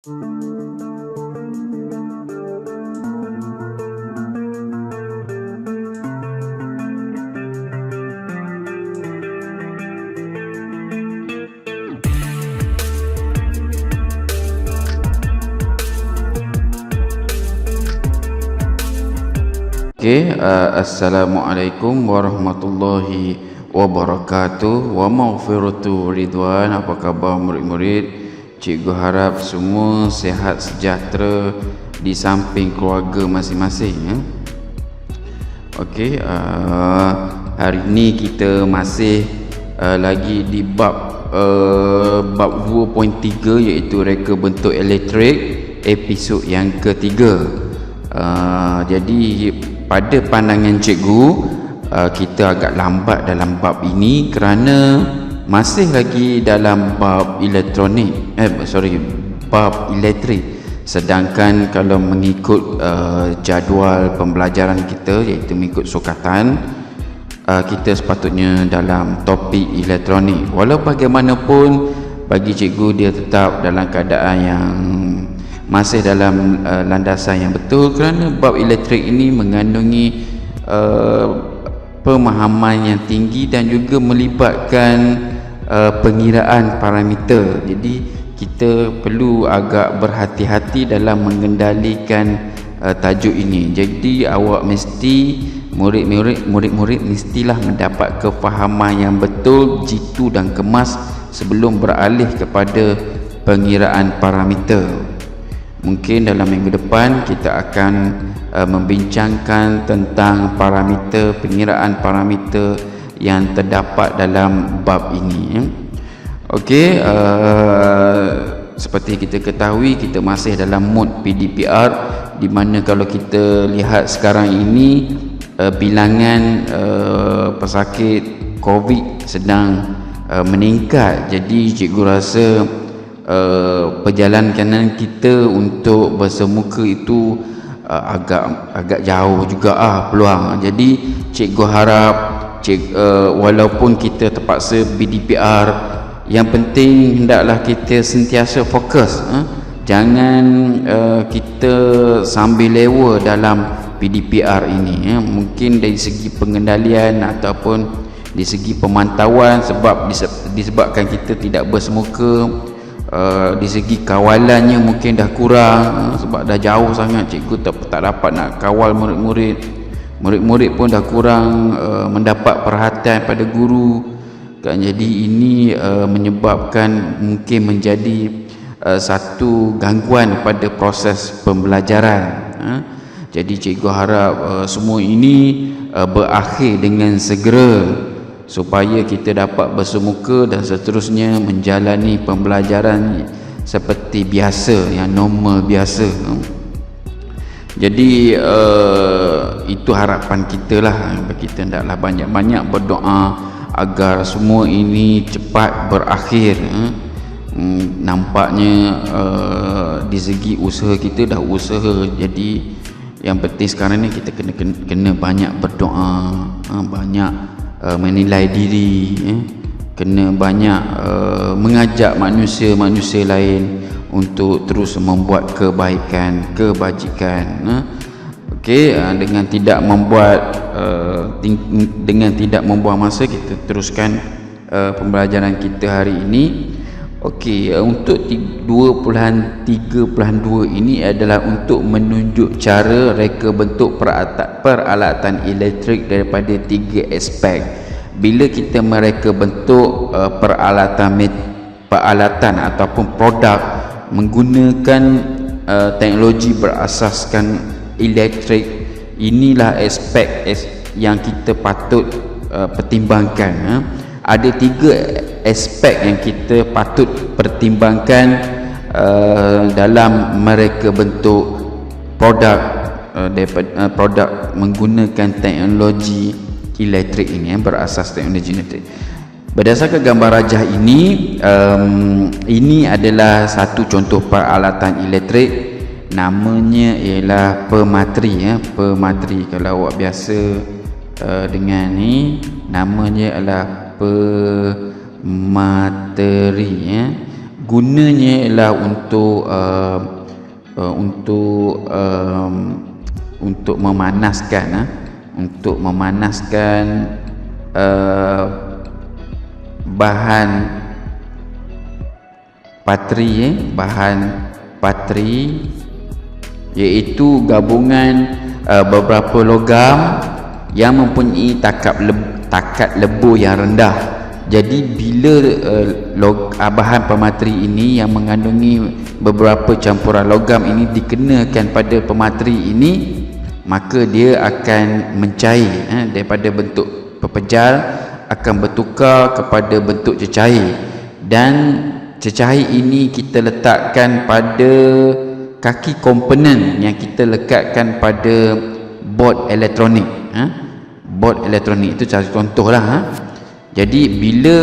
Assalamualaikum warahmatullahi wabarakatuh. Wa maghfiratu ridwan. Apa khabar murid-murid? Cikgu harap semua sihat sejahtera di samping keluarga masing-masing ya. Hari ini kita masih lagi di bab 2.3 iaitu reka bentuk elektrik, episod yang ketiga. Jadi pada pandangan cikgu, kita agak lambat dalam bab ini kerana masih lagi dalam bab elektronik, bab elektrik. Sedangkan kalau mengikut jadual pembelajaran kita, iaitu mengikut sukatan, kita sepatutnya dalam topik elektronik. Walau bagaimanapun, bagi cikgu dia tetap dalam keadaan yang masih dalam landasan yang betul, kerana bab elektrik ini mengandungi pemahaman yang tinggi dan juga melibatkan pengiraan parameter. Jadi kita perlu agak berhati-hati dalam mengendalikan tajuk ini. Jadi awak mesti, murid-murid mestilah mendapat kefahaman yang betul, jitu dan kemas sebelum beralih kepada pengiraan parameter. Mungkin dalam minggu depan kita akan membincangkan tentang parameter, pengiraan parameter yang terdapat dalam bab ini. Seperti kita ketahui, kita masih dalam mod PDPR, di mana kalau kita lihat sekarang ini bilangan pesakit COVID sedang meningkat. Jadi cikgu rasa perjalanan kita untuk bersemuka itu agak jauh juga peluang. Jadi cikgu harap walaupun kita terpaksa BDPR, yang penting hendaklah kita sentiasa fokus. Jangan kita sambil lewa dalam PDPR ini. Mungkin dari segi pengendalian ataupun dari segi pemantauan, disebabkan kita tidak bersemuka, di segi kawalannya mungkin dah kurang, sebab dah jauh sangat cikgu tak dapat nak kawal murid-murid pun dah kurang mendapat perhatian pada guru kan. Jadi ini menyebabkan mungkin menjadi satu gangguan pada proses pembelajaran. Jadi cikgu harap semua ini berakhir dengan segera, supaya kita dapat bersemuka dan seterusnya menjalani pembelajaran seperti biasa, yang normal biasa. Jadi itu harapan kita lah. Kita hendaklah banyak-banyak berdoa agar semua ini cepat berakhir. Nampaknya di segi usaha kita dah usaha, jadi yang penting sekarang ni kita kena banyak berdoa, banyak menilai diri, kena banyak mengajak manusia-manusia lain untuk terus membuat kebaikan, kebajikan. Dengan tidak membuang masa, kita teruskan pembelajaran kita hari ini. Untuk 2.3.2 ini adalah untuk menunjuk cara reka bentuk peralatan elektrik daripada 3 aspek. Bila kita mereka bentuk peralatan ataupun produk menggunakan teknologi berasaskan elektrik, inilah aspek yang kita patut pertimbangkan. Ada 3 aspek yang kita patut pertimbangkan dalam mereka bentuk produk menggunakan teknologi elektrik ini, berasas teknologi elektrik. Berdasarkan gambar rajah ini, ini adalah satu contoh peralatan elektrik, namanya ialah pematri. Pematri, kalau awak biasa dengan ni, namanya adalah pemateri. gunanya ialah untuk memanaskan bahan patri, iaitu gabungan beberapa logam yang mempunyai takat lebur yang rendah. Jadi bila bahan pematri ini yang mengandungi beberapa campuran logam ini dikenakan pada pematri ini, maka dia akan mencair, daripada bentuk pepejal akan bertukar kepada bentuk cecair, dan cecair ini kita letakkan pada kaki komponen yang kita lekatkan pada bot elektronik. Bot elektronik itu contohlah. Jadi bila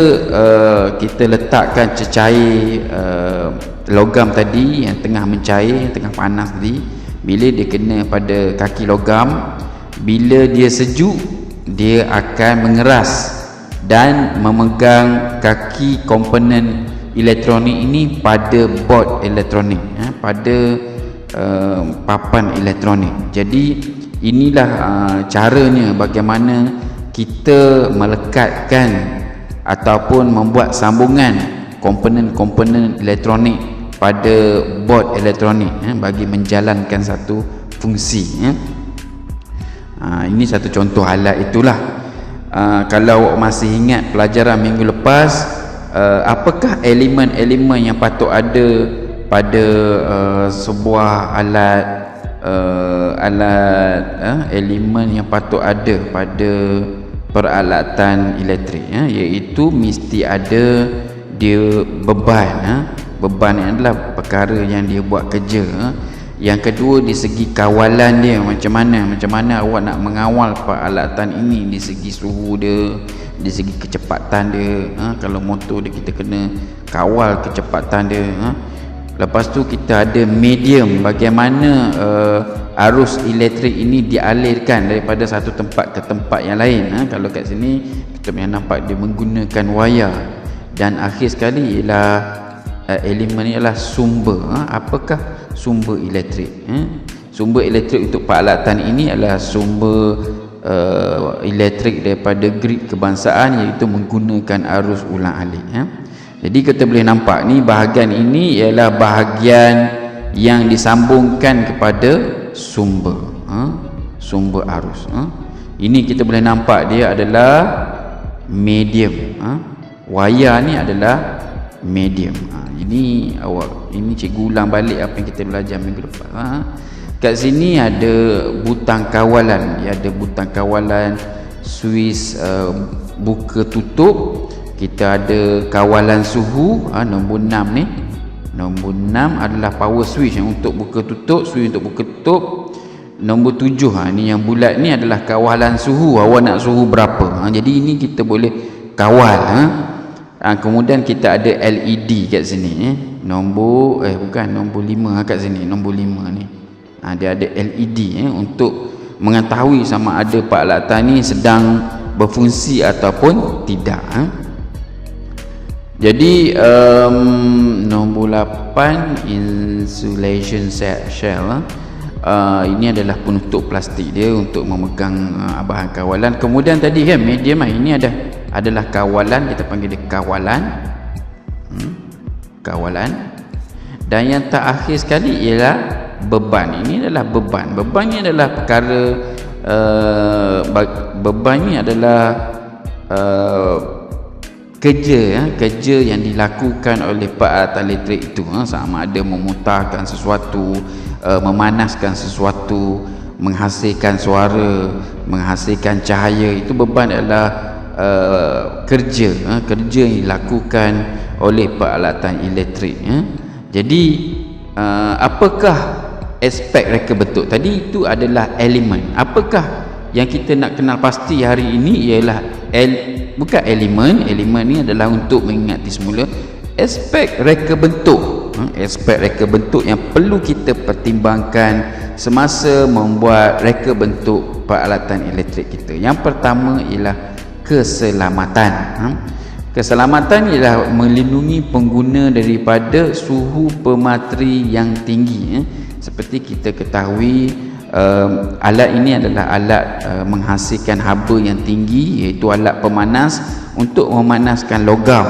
kita letakkan cecair logam tadi yang tengah mencair, yang tengah panas tadi, bila dia kena pada kaki logam, bila dia sejuk, dia akan mengeras dan memegang kaki komponen elektronik ini pada bot elektronik, pada papan elektronik. Jadi inilah caranya bagaimana kita melekatkan ataupun membuat sambungan komponen-komponen elektronik pada bot elektronik bagi menjalankan satu fungsi. Ini satu contoh alat itulah. Kalau masih ingat pelajaran minggu lepas, apakah elemen-elemen yang patut ada pada sebuah elemen yang patut ada pada peralatan elektrik, iaitu mesti ada dia beban. Beban ni adalah perkara yang dia buat kerja. Yang kedua, di segi kawalan dia, macam mana awak nak mengawal peralatan ini, di segi suhu dia, di segi kecepatan dia. Kalau motor dia, kita kena kawal kecepatan dia. Lepas tu kita ada medium, bagaimana arus elektrik ini dialirkan daripada satu tempat ke tempat yang lain. Kalau kat sini kita boleh nampak dia menggunakan wayar. Dan akhir sekali ialah elemen ni adalah sumber. Apakah sumber elektrik? Sumber elektrik untuk peralatan ini adalah sumber elektrik daripada grid kebangsaan, iaitu menggunakan arus ulang-alik. Jadi kita boleh nampak ni, bahagian ini ialah bahagian yang disambungkan kepada sumber arus. Ini kita boleh nampak dia adalah medium. Wayar ni adalah medium. Ini cikgu ulang balik apa yang kita belajar minggu lepas. Kat sini ada butang kawalan. Ada butang kawalan Swiss buka tutup. Kita ada kawalan suhu, nombor 6 ni. Nombor 6 adalah power switch untuk buka tutup, switch untuk buka tutup. Nombor 7 ni yang bulat ni adalah kawalan suhu, awak nak suhu berapa. Jadi ini kita boleh kawal. Kemudian kita ada LED kat sini. Nombor nombor 5 kat sini, nombor 5 ni. Dia ada LED untuk mengetahui sama ada peralatan ni sedang berfungsi ataupun tidak. Jadi nombor 8 insulation shell. Ini adalah penutup plastik dia untuk memegang bahan kawalan. Kemudian tadi kan medium, ini adalah kawalan, kita panggil dia kawalan. Kawalan. Dan yang terakhir sekali ialah beban. Ini adalah beban. Beban ni adalah perkara beban ni adalah kerja yang dilakukan oleh peralatan elektrik itu, sama ada memutarkan sesuatu, memanaskan sesuatu, menghasilkan suara, menghasilkan cahaya. Itu beban adalah kerja yang dilakukan oleh peralatan elektrik. Jadi apakah aspek reka bentuk tadi? Itu adalah elemen. Apakah yang kita nak kenal pasti hari ini ialah bukan elemen ni adalah untuk mengingati semula aspek reka bentuk. Aspek reka bentuk yang perlu kita pertimbangkan semasa membuat reka bentuk peralatan elektrik kita. Yang pertama ialah keselamatan. Keselamatan ialah melindungi pengguna daripada suhu pemateri yang tinggi. Seperti kita ketahui, alat ini adalah alat menghasilkan haba yang tinggi, iaitu alat pemanas untuk memanaskan logam.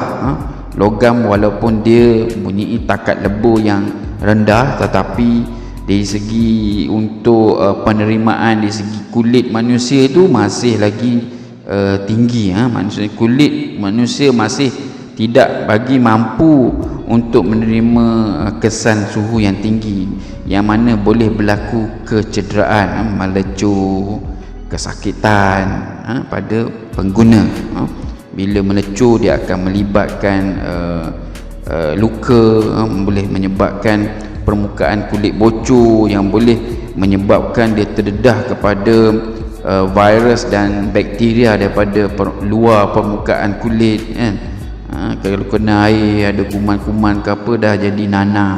Logam walaupun dia mempunyai takat lebur yang rendah, tetapi dari segi untuk penerimaan dari segi kulit manusia itu masih lagi tinggi. Kulit manusia masih tidak bagi mampu untuk menerima kesan suhu yang tinggi, yang mana boleh berlaku kecederaan, melecur, kesakitan pada pengguna. Bila melecur, dia akan melibatkan luka, boleh menyebabkan permukaan kulit bocor, yang boleh menyebabkan dia terdedah kepada virus dan bakteria daripada luar permukaan kulit, kan. Kalau kena air, ada kuman-kuman ke apa, dah jadi nanah.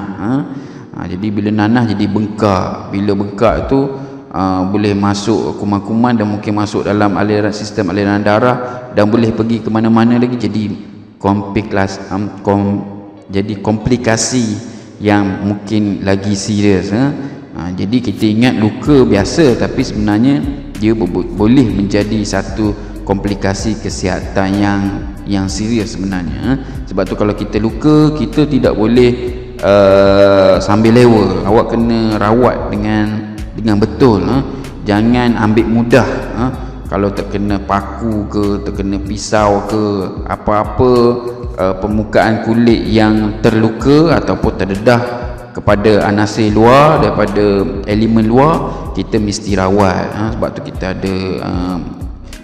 Jadi bila nanah jadi bengkak. Bila bengkak tu boleh masuk kuman-kuman dan mungkin masuk dalam sistem aliran darah dan boleh pergi ke mana-mana lagi, jadi komplikasi yang mungkin lagi serius. Jadi kita ingat luka biasa, tapi sebenarnya dia boleh menjadi satu komplikasi kesihatan yang serius sebenarnya. Sebab tu kalau kita luka, kita tidak boleh sambil lewa. Awak kena rawat dengan betul. Jangan ambil mudah. Kalau terkena paku ke, terkena pisau ke, apa-apa permukaan kulit yang terluka ataupun terdedah kepada anasir luar, daripada elemen luar, kita mesti rawat. Sebab tu kita ada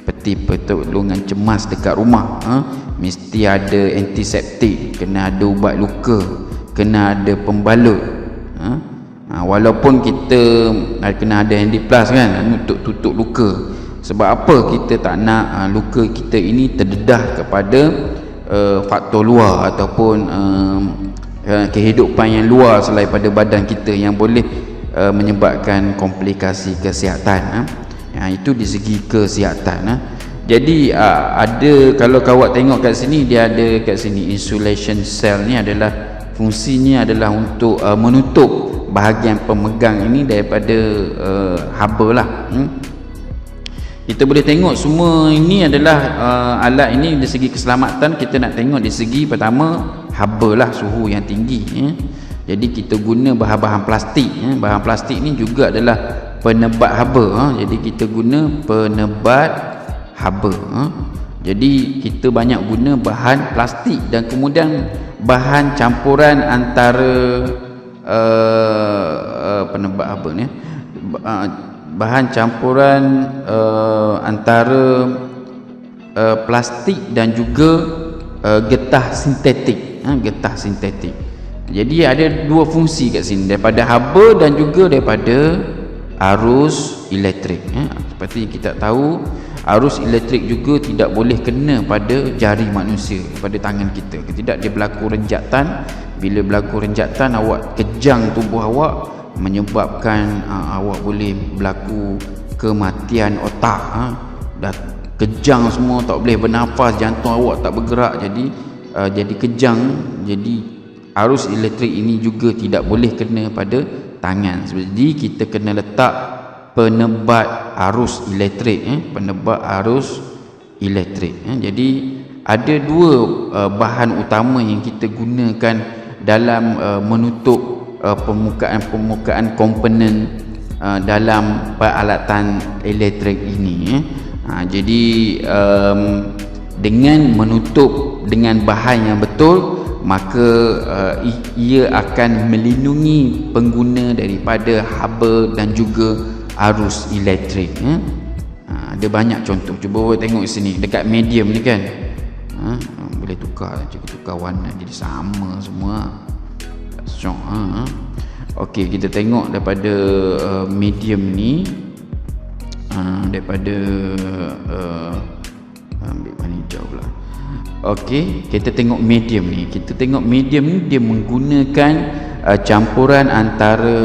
peti pertolongan cemas dekat rumah. Mesti ada antiseptik, kena ada ubat luka, kena ada pembalut. Walaupun kita kena ada handiplast kan, untuk tutup luka. Sebab apa kita tak nak luka kita ini terdedah kepada faktor luar ataupun kehidupan yang luar selain pada badan kita, yang boleh menyebabkan komplikasi kesihatan. Itu di segi kesihatan. Jadi ada, kalau kawat tengok kat sini, dia ada kat sini insulation cell ni adalah fungsinya adalah untuk menutup bahagian pemegang ini daripada haba lah. Kita boleh tengok semua ini adalah alat ini dari segi keselamatan. Kita nak tengok dari segi pertama, haba lah, suhu yang tinggi. Jadi kita guna bahan-bahan plastik. Bahan plastik ni juga adalah penebat haba. Jadi kita guna penebat haba. Jadi kita banyak guna bahan plastik dan kemudian bahan campuran antara penebat haba ni, bahan campuran antara plastik dan juga getah sintetik. Getah sintetik. Jadi ada dua fungsi kat sini, daripada haba dan juga daripada arus elektrik. Seperti kita tahu, arus elektrik juga tidak boleh kena pada jari manusia, pada tangan kita. Tidak, dia berlaku renjatan. Bila berlaku renjatan, awak kejang tubuh awak, menyebabkan awak boleh berlaku kematian otak. Dah kejang semua, tak boleh bernafas, jantung awak tak bergerak, jadi kejang. Jadi arus elektrik ini juga tidak boleh kena pada tangan. Jadi kita kena letak penebat arus elektrik. Penebat arus elektrik. Jadi ada dua bahan utama yang kita gunakan dalam menutup permukaan komponen dalam peralatan elektrik ini. Jadi dengan menutup dengan bahan yang betul, maka ia akan melindungi pengguna daripada haba dan juga arus elektrik. Ada banyak contoh. Cuba tengok sini dekat medium ni kan. Boleh tukar warna jadi sama semua. Syok. Okey, kita tengok daripada medium ni, daripada ambil warna hijau pula. Okey, kita tengok medium ni. Kita tengok medium ni, dia menggunakan campuran antara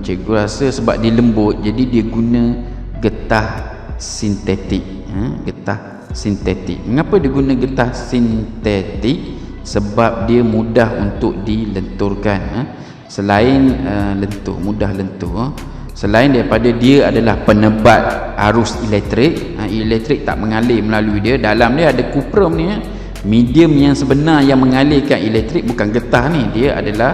cikgu rasa sebab dia lembut, jadi dia guna getah sintetik. Getah sintetik. Mengapa dia guna getah sintetik? Sebab dia mudah untuk dilenturkan. Selain mudah lentur, selain daripada dia adalah penebat arus elektrik, elektrik tak mengalir melalui dia. Dalam dia ada kuprum ni, medium yang sebenar yang mengalirkan elektrik bukan getah ni, dia adalah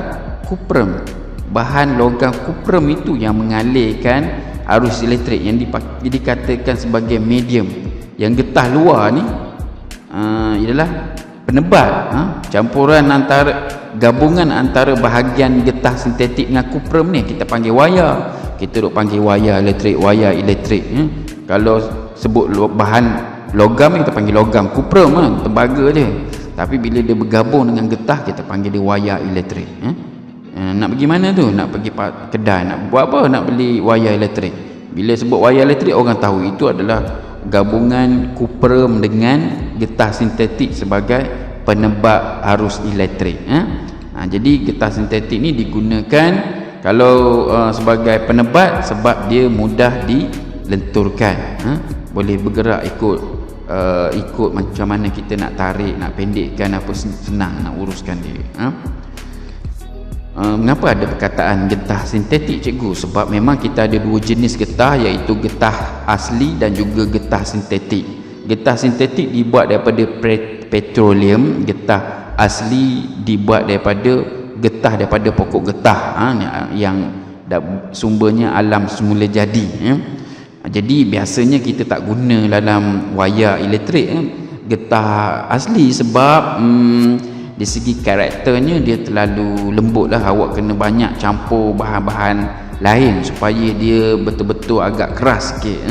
kuprum. Bahan logam kuprum itu yang mengalirkan arus elektrik, yang dikatakan sebagai medium. Yang getah luar ni ialah penebat, campuran antara, gabungan antara bahagian getah sintetik dengan kuprum ni kita panggil wayar. Kita duk panggil wayar elektrik. Kalau sebut bahan logam kita panggil logam, kuprum tembaga je. Tapi bila dia bergabung dengan getah kita panggil dia wayar elektrik. Nak pergi mana tu? Nak pergi kedai, nak buat apa? Nak beli wayar elektrik. Bila sebut wayar elektrik orang tahu itu adalah gabungan kuprum dengan getah sintetik sebagai penebak arus elektrik. Jadi getah sintetik ni digunakan kalau sebagai penebat sebab dia mudah dilenturkan. Boleh bergerak ikut macam mana kita nak tarik, nak pendekkan, apa senang nak uruskan dia. Mengapa ada perkataan getah sintetik, cikgu? Sebab memang kita ada dua jenis getah, iaitu getah asli dan juga getah sintetik. Getah sintetik dibuat daripada petroleum, getah asli dibuat daripada pokok getah yang sumbernya alam semula jadi. Jadi biasanya kita tak guna dalam wayar elektrik getah asli sebab dari segi karakternya dia terlalu lembut lah. Awak kena banyak campur bahan-bahan lain supaya dia betul-betul agak keras sikit.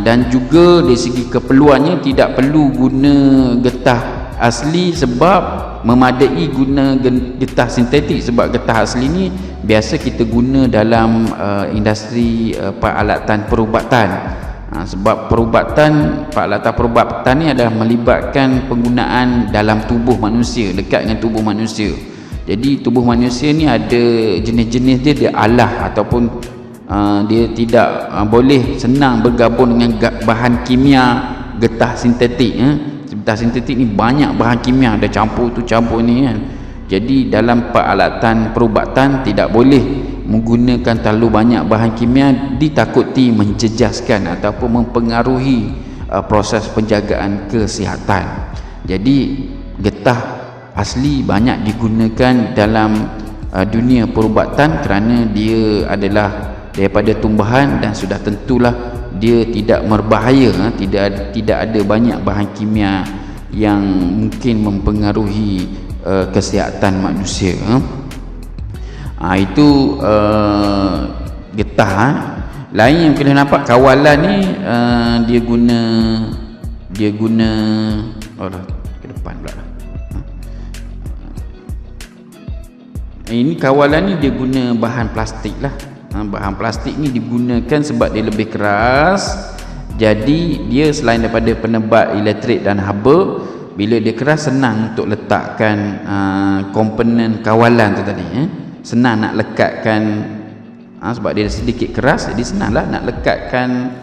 Dan juga dari segi keperluannya tidak perlu guna getah asli sebab memadai guna getah sintetik. Sebab getah asli ni biasa kita guna dalam industri peralatan perubatan. Sebab peralatan perubatan ni adalah melibatkan penggunaan dalam tubuh manusia, dekat dengan tubuh manusia. Jadi tubuh manusia ni ada jenis-jenis dia alah ataupun dia tidak boleh senang bergabung dengan bahan kimia getah sintetik. Getah sintetik ni banyak bahan kimia, ada campur tu campur ni kan. Jadi dalam peralatan perubatan tidak boleh menggunakan terlalu banyak bahan kimia, ditakuti menjejaskan ataupun mempengaruhi proses penjagaan kesihatan. Jadi getah asli banyak digunakan dalam dunia perubatan kerana dia adalah daripada tumbuhan dan sudah tentulah dia tidak berbahaya, tidak ada banyak bahan kimia yang mungkin mempengaruhi kesihatan manusia. Itu getah. Lain yang kena nampak kawalan ni dia guna ke depan pula. Ini kawalan ni dia guna bahan plastik lah. Bahan plastik ni digunakan sebab dia lebih keras. Jadi dia selain daripada penebat elektrik dan haba, bila dia keras senang untuk letakkan komponen kawalan tu tadi. Senang nak lekatkan, sebab dia sedikit keras, jadi senanglah nak lekatkan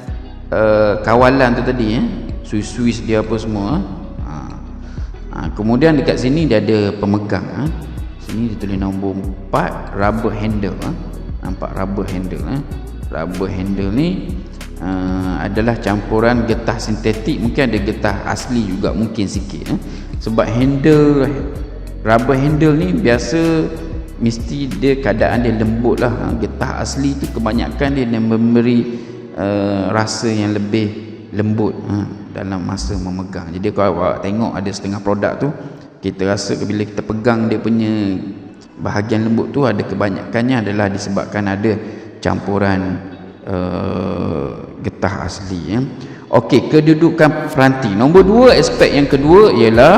kawalan tu tadi, suis dia apa semua. Kemudian dekat sini dia ada pemegang. Sini dia tulis nombor 4, rubber handle. Nampak rubber handle. Rubber handle ni adalah campuran getah sintetik, mungkin ada getah asli juga mungkin sikit. Sebab rubber handle ni biasa mesti dia keadaan dia lembut lah. Getah asli tu kebanyakan dia memberi rasa yang lebih lembut dalam masa memegang. Jadi kalau awak tengok ada setengah produk tu, kita rasa bila kita pegang dia punya bahagian lembut tu, ada kebanyakannya adalah disebabkan ada campuran getah asli. Okey, kedudukan peranti. Nombor 2, aspek yang kedua ialah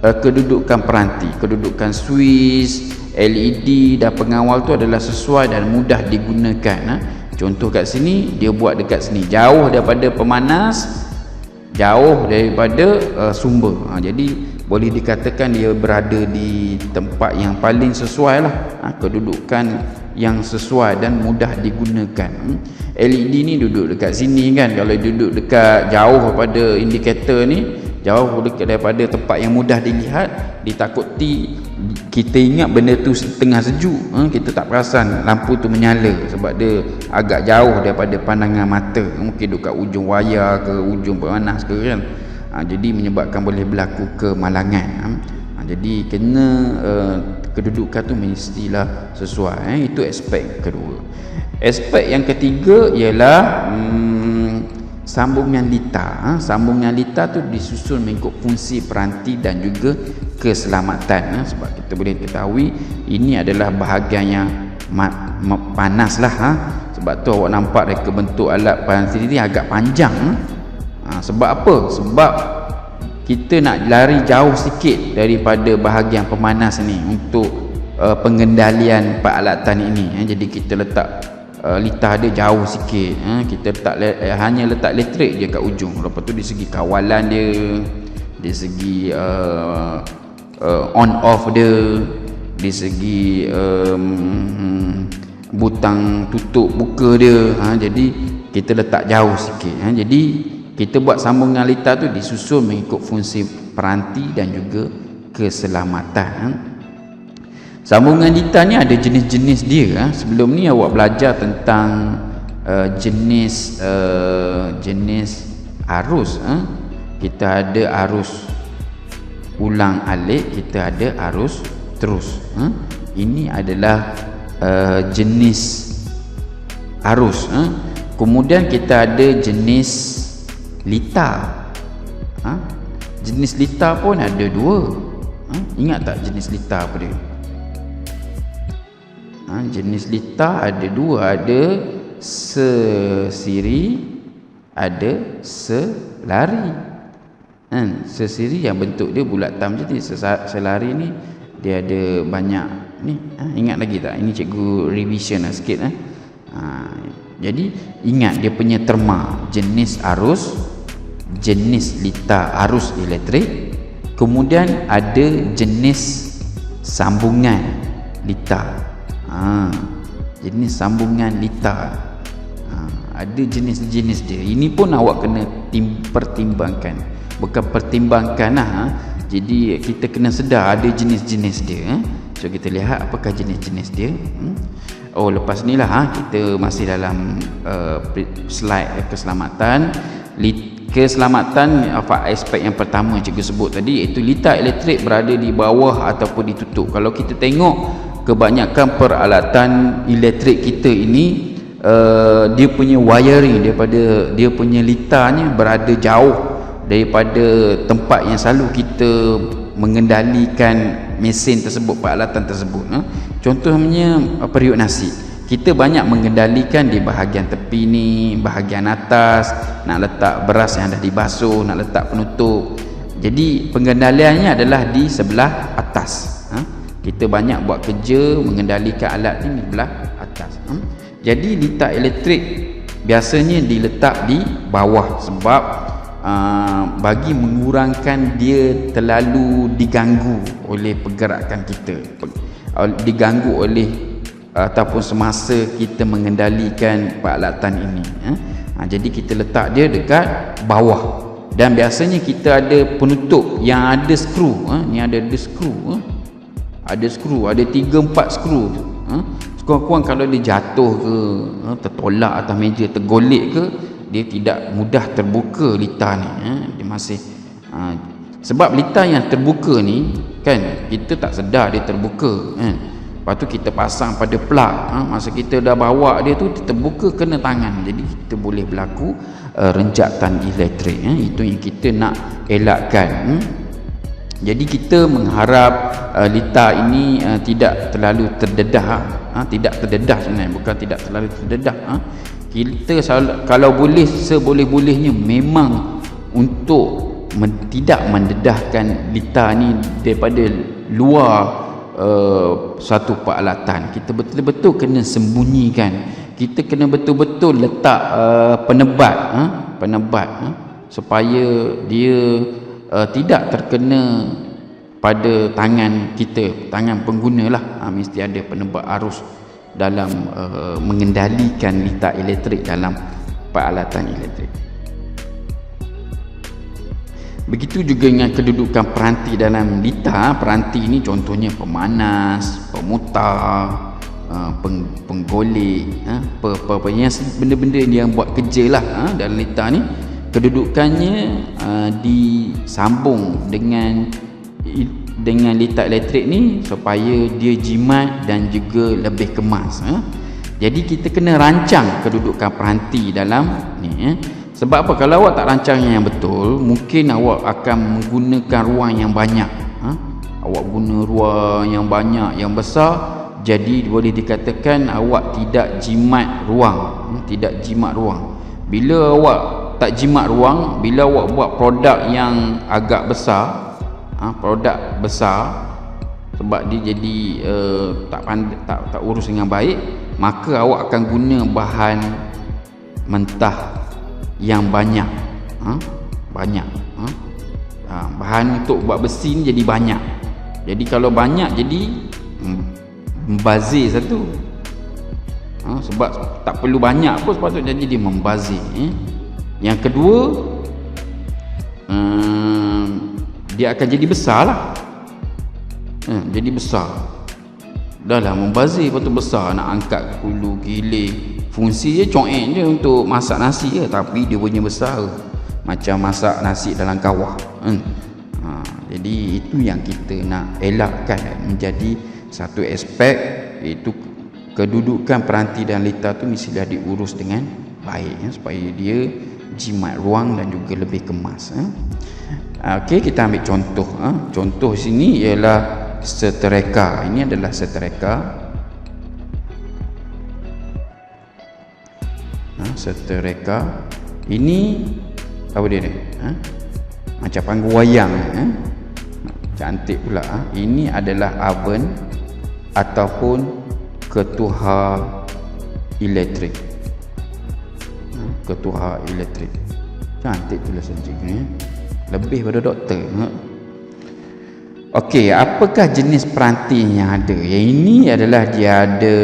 kedudukan peranti. Kedudukan suis, LED dan pengawal tu adalah sesuai dan mudah digunakan. Contoh kat sini dia buat dekat sini, jauh daripada pemanas, jauh daripada sumber. Jadi boleh dikatakan dia berada di tempat yang paling sesuai lah. Kedudukan yang sesuai dan mudah digunakan. LED ni duduk dekat sini kan, kalau duduk dekat jauh pada indikator ni, jauh dekat daripada tempat yang mudah dilihat, ditakuti kita ingat benda tu tengah sejuk, kita tak perasan lampu tu menyala sebab dia agak jauh daripada pandangan mata, mungkin dekat ujung wayar ke ujung pemanas ke kan. Jadi menyebabkan boleh berlaku kemalangan. Jadi kena kedudukan tu mestilah sesuai. Itu aspek kedua. Aspek yang ketiga ialah sambungan litar. Sambungan litar tu disusun mengikut fungsi peranti dan juga keselamatan. Sebab kita boleh ketahui ini adalah bahagian yang panas lah. Sebab tu awak nampak reka bentuk alat peranti ni agak panjang. Sebab apa? Sebab kita nak lari jauh sikit daripada bahagian pemanas ni untuk pengendalian peralatan ini. Jadi kita letak litar dia jauh sikit. Kita letak hanya letak elektrik je kat ujung. Lepas tu dari segi kawalan dia, dari segi on off dia, dari segi butang tutup buka dia, jadi kita letak jauh sikit. Jadi kita buat sambungan litar tu disusun mengikut fungsi peranti dan juga keselamatan. Sambungan litar ni ada jenis-jenis dia. Sebelum ni awak belajar tentang jenis arus. Kita ada arus ulang alik, kita ada arus terus. Ini adalah jenis arus. Kemudian kita ada jenis litar. Jenis litar pun ada dua. Ingat tak jenis litar apa dia? Jenis litar ada dua. Ada sesiri, ada selari. Sesiri yang bentuk dia bulat tam. Jadi selari ni dia ada banyak ni. Ingat lagi tak? Ini cikgu revision lah sikit. Jadi ingat dia punya terma, jenis arus, jenis litar arus elektrik, kemudian ada jenis sambungan litar. Jenis sambungan litar, ada jenis-jenis dia. Ini pun awak kena pertimbangkan, bukan pertimbangkan lah. Jadi kita kena sedar ada jenis-jenis dia. So kita lihat apakah jenis-jenis dia. Lepas ni lah kita masih dalam slide keselamatan. Keselamatan aspek yang pertama cikgu sebut tadi, iaitu litar elektrik berada di bawah ataupun ditutup. Kalau kita tengok kebanyakan peralatan elektrik kita ini, dia punya wiring daripada dia punya litarnya berada jauh daripada tempat yang selalu kita mengendalikan mesin tersebut, peralatan tersebut. Contohnya periuk nasi, kita banyak mengendalikan di bahagian tepi ni, bahagian atas, nak letak beras yang dah dibasuh, nak letak penutup. Jadi pengendaliannya adalah di sebelah atas. Kita banyak buat kerja mengendalikan alat ni di sebelah atas. Jadi litar elektrik biasanya diletak di bawah sebab bagi mengurangkan dia terlalu diganggu oleh pergerakan kita, diganggu oleh ataupun semasa kita mengendalikan peralatan ini. Jadi kita letak dia dekat bawah, dan biasanya kita ada penutup yang ada skru. Ni ada skru, ada skru, ada 3-4 skru. Sekurang-kurang kalau dia jatuh ke, tertolak atas meja, tergolek ke, dia tidak mudah terbuka litar ni. Dia masih sebab litar yang terbuka ni kan, kita tak sedar dia terbuka. Lepas tu kita pasang pada plug, masa kita dah bawa dia tu terbuka kena tangan, jadi kita boleh berlaku renjatan elektrik. Itu yang kita nak elakkan. Jadi kita mengharap litar ini tidak terlalu terdedah. Tidak terdedah sebenarnya, bukan tidak terlalu terdedah. Kita kalau boleh, seboleh-bolehnya memang untuk tidak mendedahkan litar ni daripada luar satu peralatan. Kita betul-betul kena sembunyikan. Kita kena betul-betul letak penebat supaya dia tidak terkena pada tangan kita, tangan pengguna lah. Mesti ada penebat arus dalam mengendalikan litar elektrik dalam peralatan elektrik. Begitu juga dengan kedudukan peranti dalam litar. Peranti ini contohnya pemanas, pemutar, penggolek, benda-benda yang buat kerja lah dalam litar ni. Kedudukannya disambung dengan litar elektrik ni supaya dia jimat dan juga lebih kemas. Jadi kita kena rancang kedudukan peranti dalam ni. Sebab apa? Kalau awak tak rancang yang betul, mungkin awak akan menggunakan ruang yang banyak. Awak guna ruang yang banyak, yang besar, jadi boleh dikatakan awak tidak jimat ruang. Tidak jimat ruang. Bila awak tak jimat ruang, bila awak buat produk yang agak besar, produk besar, sebab dia jadi tak urus dengan baik, maka awak akan guna bahan mentah yang banyak. Bahan untuk buat besi ni jadi banyak. Jadi kalau banyak, jadi membazir satu. Sebab tak perlu banyak pun sepatutnya, jadi dia membazir. Yang kedua, dia akan jadi besar lah. Jadi besar. Dah lah membazir, lepas tu besar, nak angkat hulu giling. Fungsi dia coek je untuk masak nasi je, tapi dia punya besar macam masak nasi dalam kawah. Jadi itu yang kita nak elakkan menjadi satu aspek, iaitu kedudukan peranti dan litar tu mestilah diurus dengan baik, supaya dia jimat ruang dan juga lebih kemas. Okey, kita ambil contoh. Contoh sini ialah setereka. Ini adalah setereka. Setereka ini apa dia ni? Macam panggung wayang. Cantik pula. Ini adalah oven ataupun ketuha elektrik. Ketuha elektrik. Cantik tulisan cikgu ni. Lebih pada doktor. Okey, apakah jenis peranti yang ada? Yang ini adalah dia ada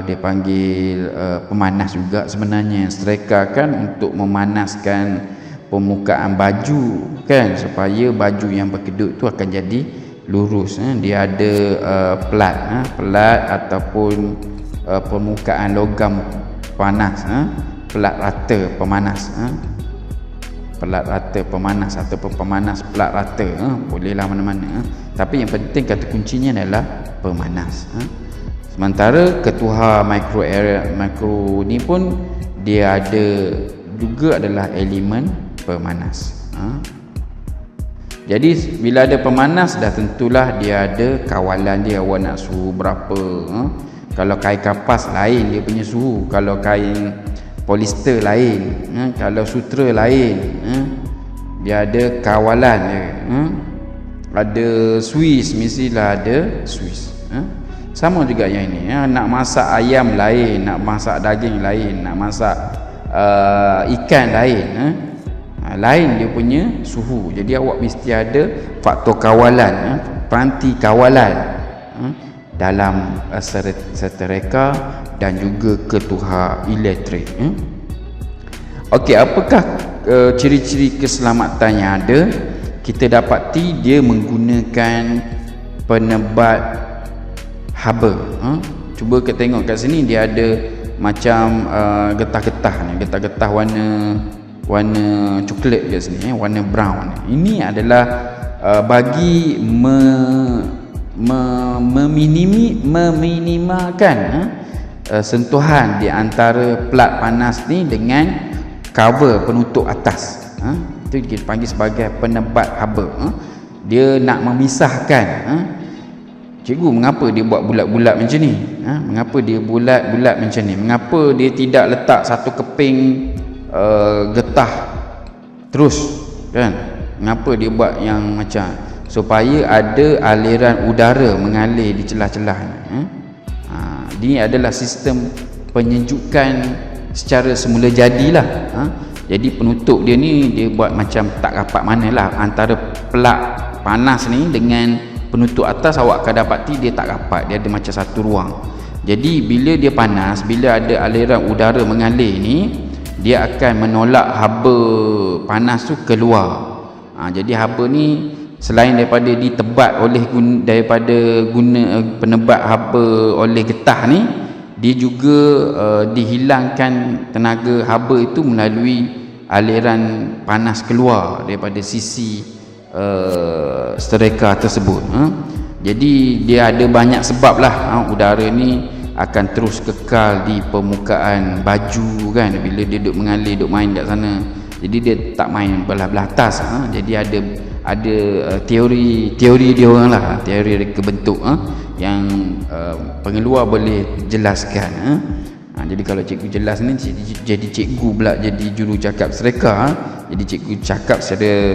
dia panggil pemanas juga sebenarnya. Setrika kan untuk memanaskan permukaan baju kan, supaya baju yang berkedut tu akan jadi lurus. Dia ada pelat ataupun permukaan logam panas, pelat rata pemanas. Pelat rata pemanas ataupun pemanas pelat rata, bolehlah mana-mana. Tapi yang penting kata kuncinya adalah pemanas. Sementara ketuha mikro ni pun dia ada juga adalah elemen pemanas. Jadi bila ada pemanas, dah tentulah dia ada kawalan dia, awak nak suhu berapa. Kalau kain kapas lain dia punya suhu, kalau kain polister lain, kalau sutera lain, dia ada kawalan dia. Ada Swiss, mestilah ada Swiss. Sama juga yang ini, nak masak ayam lain, nak masak daging lain, nak masak ikan lain, lain dia punya suhu. Jadi awak mesti ada faktor kawalan, peranti kawalan dalam setereka dan juga ketuha elektrik. Okey, apakah ciri-ciri keselamatan yang ada? Kita dapati dia menggunakan penebat haba. Cuba kita tengok kat sini, dia ada macam getah-getah ni, getah-getah warna coklat kat sini, warna brown. Ini adalah bagi meminimalkan sentuhan di antara plat panas ni dengan cover penutup atas. Itu kita panggil sebagai penebat haba. Dia nak memisahkan. Cikgu, mengapa dia buat bulat-bulat macam ni? Mengapa dia bulat-bulat macam ni? Mengapa dia tidak letak satu keping getah terus, kan? Mengapa dia buat yang macam, supaya ada aliran udara mengalir di celah-celah ni. Ini adalah sistem penyejukan secara semula jadilah. Jadi penutup dia ni dia buat macam tak rapat manalah antara pelak panas ni dengan penutup atas. Awak akan dapati dia tak rapat, dia ada macam satu ruang. Jadi bila dia panas, bila ada aliran udara mengalir ni, dia akan menolak haba panas tu keluar. Jadi haba ni selain daripada ditebat oleh penebat haba oleh getah ni, dia juga dihilangkan tenaga haba itu melalui aliran panas keluar daripada sisi streka tersebut. Jadi dia ada banyak sebab lah udara ni akan terus kekal di permukaan baju kan, bila dia duduk mengalir, duduk main kat sana. Jadi dia tak main belah-belah atas. Jadi ada teori dia orang lah, teori reka bentuk yang pengeluar boleh jelaskan. Jadi kalau cikgu jelas ni, jadi cikgu pula jadi juru cakap sereka. Jadi cikgu cakap secara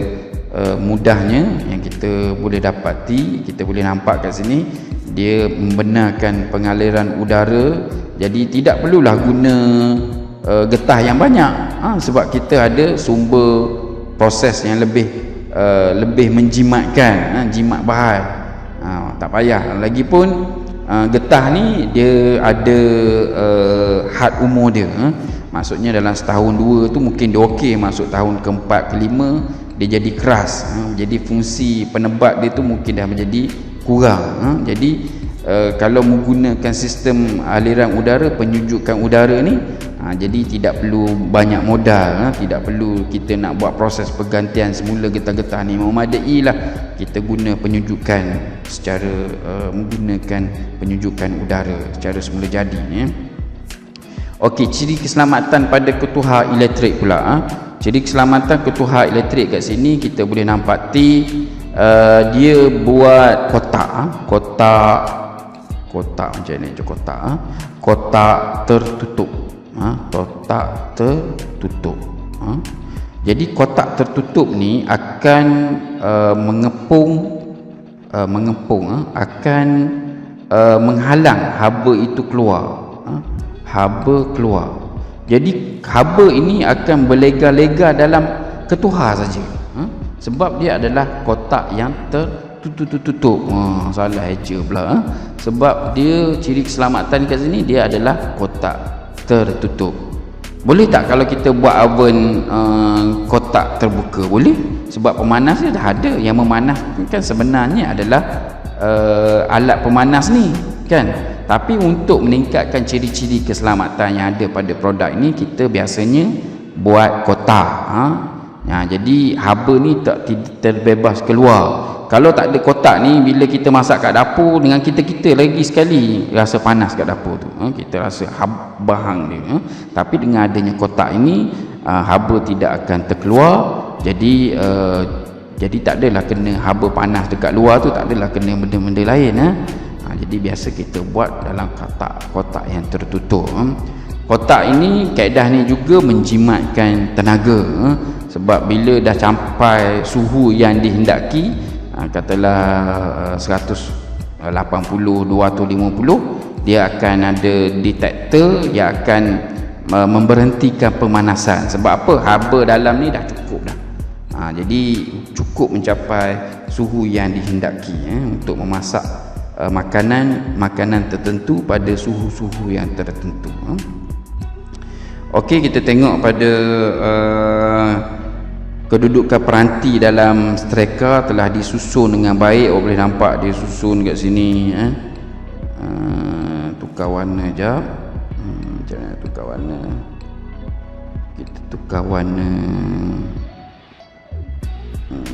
mudahnya yang kita boleh dapati, kita boleh nampak kat sini, dia membenarkan pengaliran udara. Jadi tidak perlulah guna getah yang banyak, sebab kita ada sumber proses yang lebih menjimatkan, jimat bahan. Tak payah. Lagipun getah ni dia ada had umur dia. Maksudnya dalam setahun dua tu mungkin dia okey, masuk tahun keempat kelima dia jadi keras. Jadi fungsi penebat dia tu mungkin dah menjadi kurang. Jadi kalau menggunakan sistem aliran udara, penyujukan udara ni, jadi tidak perlu banyak modal, tidak perlu kita nak buat proses pergantian semula getah-getah ni. Memadai lah kita guna penyujukan secara menggunakan penyujukan udara secara semula jadi. Okey, ciri keselamatan pada ketuhar elektrik pula. Ciri keselamatan ketuhar elektrik kat sini kita boleh nampati dia buat kotak macam ni je, kotak tertutup. Kotak tertutup. Jadi kotak tertutup ni akan mengepung, akan menghalang haba itu keluar. Haba keluar. Jadi haba ini akan berlega-lega dalam ketuhar saja. Sebab dia adalah kotak yang tertutup. Salah eja pula. Sebab dia ciri keselamatan kat sini, dia adalah kotak tertutup. Boleh tak kalau kita buat oven kotak terbuka? Boleh. Sebab pemanas dia dah ada. Yang memanaskan sebenarnya adalah alat pemanas ni kan. Tapi untuk meningkatkan ciri-ciri keselamatan yang ada pada produk ini, kita biasanya buat kotak. Jadi haba ni tak terbebas keluar. Kalau tak ada kotak ni, bila kita masak kat dapur dengan kita lagi sekali rasa panas kat dapur tu. Kita rasa bahang dia. Tapi dengan adanya kotak ini, haba tidak akan terkeluar. Jadi tak adalah kena haba panas dekat luar tu, tak adalah kena benda-benda lain. Jadi biasa kita buat dalam kotak yang tertutup. Kotak ini, kaedah ni juga menjimatkan tenaga. Sebab bila dah sampai suhu yang dihendaki, katalah 180, 250, dia akan ada detektor yang akan memberhentikan pemanasan. Sebab apa? Haba dalam ni dah cukup dah. Jadi cukup mencapai suhu yang dihendaki untuk memasak makanan tertentu pada suhu-suhu yang tertentu. Okey, kita tengok pada kedudukan peranti dalam streka telah disusun dengan baik. Boleh nampak dia susun kat sini. Tukar warna jap. Macam mana tukar warna? Kita tukar warna.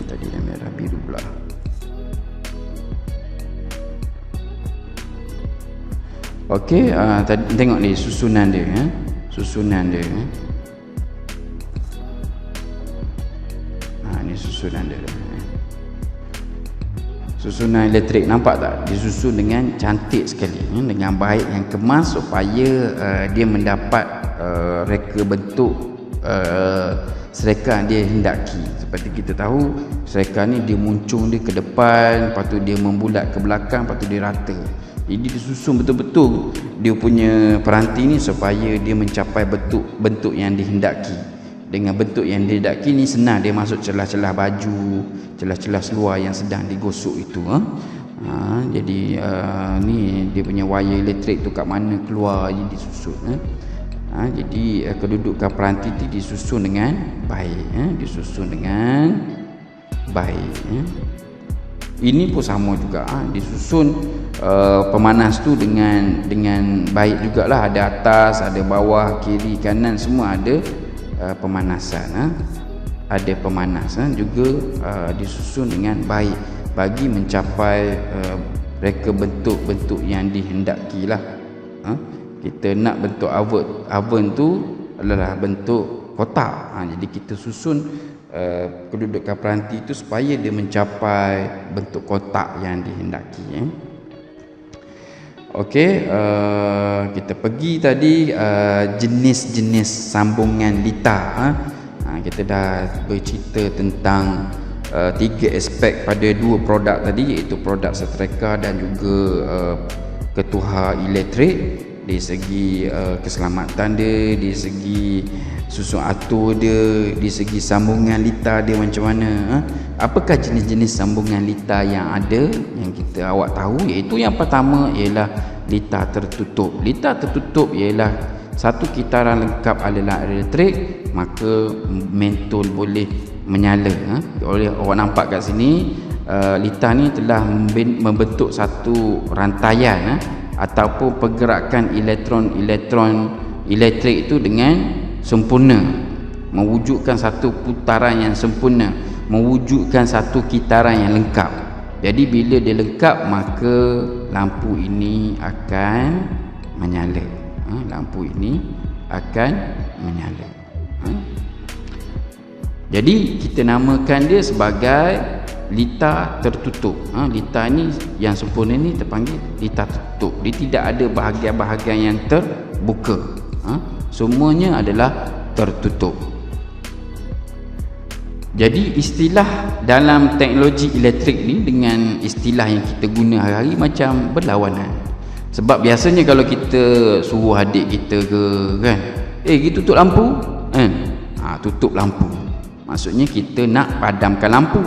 Tadi dah merah biru pula. Okey, tengok ni susunan dia. Susunan dia. Ni susunan dia. Susunan elektrik, nampak tak? Disusun dengan cantik sekali, dengan baik, yang kemas supaya dia mendapat reka bentuk sereka dia hendaki. Seperti kita tahu, sereka ni dia muncung dia ke depan, lepas tu dia membulat ke belakang, lepas tu dia rata. Jadi disusun betul-betul dia punya peranti ni supaya dia mencapai bentuk yang dihendaki. Dengan bentuk yang dihendaki ni senang dia masuk celah-celah baju, celah-celah seluar yang sedang digosok itu. Jadi ni dia punya wire elektrik tu kat mana keluar je disusun. Jadi kedudukan peranti tu disusun dengan baik, disusun dengan baik. Ini pun sama juga, disusun pemanas tu dengan baik jugalah. Ada atas, ada bawah, kiri, kanan, semua ada pemanasan. Ada pemanasan juga disusun dengan baik bagi mencapai reka bentuk-bentuk yang dihendaki lah. Kita nak bentuk oven tu adalah bentuk kotak. Jadi kita susun kedudukan peranti itu supaya dia mencapai bentuk kotak yang dihendaki. Okey, kita pergi tadi jenis-jenis sambungan litar. Kita dah bercerita tentang 3 aspek pada 2 produk tadi, iaitu produk setrika dan juga ketuhar elektrik. Dari segi keselamatan dia, dari segi susun atur dia, dari segi sambungan litar dia macam mana. Apakah jenis-jenis sambungan litar yang ada yang kita awak tahu? Iaitu yang pertama ialah litar tertutup. Litar tertutup ialah satu kitaran lengkap aliran elektrik, maka mentol boleh menyala. Oleh awak nampak kat sini, litar ni telah membentuk satu rantaian ataupun pergerakan elektron elektrik itu dengan sempurna, mewujudkan satu putaran yang sempurna, mewujudkan satu kitaran yang lengkap. Jadi bila dia lengkap, maka lampu ini akan menyala. Lampu ini akan menyala. Jadi kita namakan dia sebagai litar tertutup. Litar ni yang sempurna ni terpanggil litar tertutup. Dia tidak ada bahagian-bahagian yang terbuka. Semuanya adalah tertutup. Jadi istilah dalam teknologi elektrik ni dengan istilah yang kita guna hari-hari macam berlawanan. Sebab biasanya kalau kita suruh adik kita ke kan, kita tutup lampu, tutup lampu. Maksudnya kita nak padamkan lampu.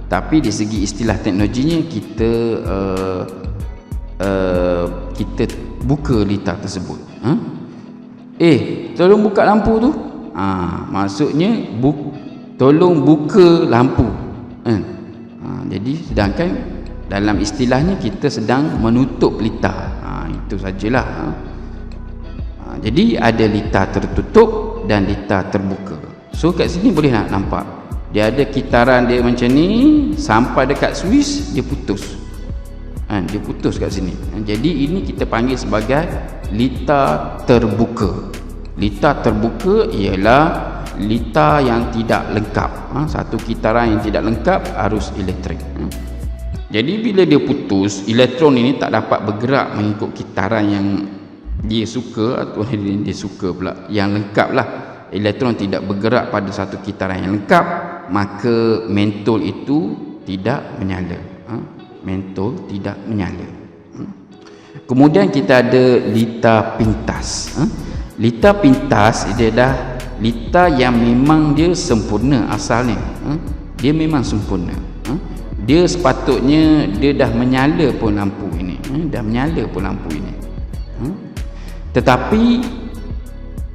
Tapi di segi istilah teknologinya kita kita buka litar tersebut. Tolong buka lampu tu. Maksudnya tolong buka lampu. Jadi sedangkan dalam istilahnya kita sedang menutup litar. Itu sajalah. Jadi ada litar tertutup dan litar terbuka. So kat sini boleh nak nampak dia ada kitaran dia macam ni, sampai dekat switch dia putus. Dia putus kat sini. Jadi ini kita panggil sebagai litar terbuka. Litar terbuka ialah litar yang tidak lengkap. Satu kitaran yang tidak lengkap arus elektrik. Jadi bila dia putus, elektron ini tak dapat bergerak mengikut kitaran yang dia suka atau dia suka pula yang lengkap lah. Elektron tidak bergerak pada satu kitaran yang lengkap, maka mentol itu tidak menyala. Mentol tidak menyala. Kemudian kita ada litar pintas. Litar pintas dia dah litar yang memang dia sempurna asalnya. Dia memang sempurna. Dia sepatutnya dia dah menyala pun lampu ini. Dah menyala pun lampu ini. Tetapi